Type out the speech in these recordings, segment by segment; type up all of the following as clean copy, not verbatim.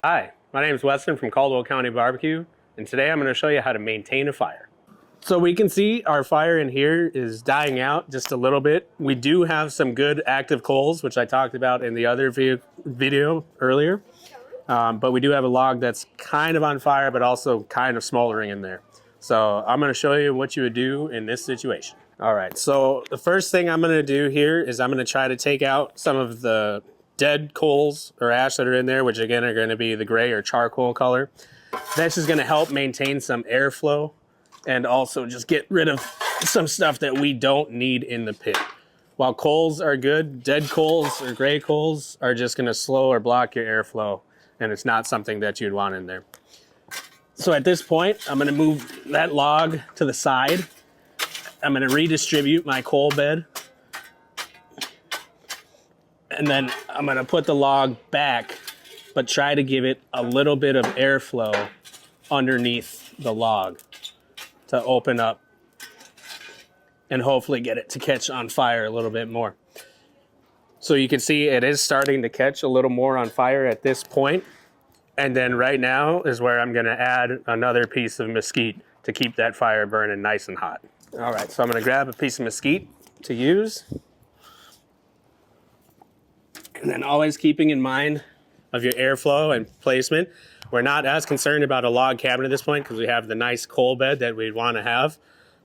Hi, my name is Weston from Caldwell County BBQ, and today I'm going to show you how to maintain a fire. So we can see our fire in here is dying out just a little bit. We do have some good active coals, which I talked about in the other video earlier, but we do have a log that's kind of on fire, but also kind of smoldering in there. So I'm going to show you what you would do in this situation. All right, so the first thing I'm going to do here is I'm going to try to take out some of the dead coals or ash that are in there, which again are going to be the gray or charcoal color. This is going to help maintain some airflow and also just get rid of some stuff that we don't need in the pit. While coals are good, dead coals or gray coals are just going to slow or block your airflow, and it's not something that you'd want in there. So at this point, I'm going to move that log to the side. I'm going to redistribute my coal bed. And then I'm going to put the log back, but try to give it a little bit of airflow underneath the log to open up and hopefully get it to catch on fire a little bit more. So you can see it is starting to catch a little more on fire at this point. And then right now is where I'm going to add another piece of mesquite to keep that fire burning nice and hot. All right, so I'm going to grab a piece of mesquite to use. And then always keeping in mind of your airflow and placement. We're not as concerned about a log cabin at this point because we have the nice coal bed that we'd want to have.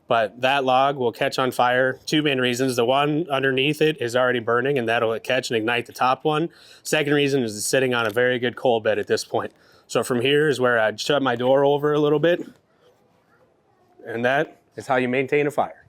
But that log will catch on fire. Two main reasons. The one underneath it is already burning and that'll catch and ignite the top one. Second reason is it's sitting on a very good coal bed at this point. So from here is where I'd shut my door over a little bit. And that is how you maintain a fire.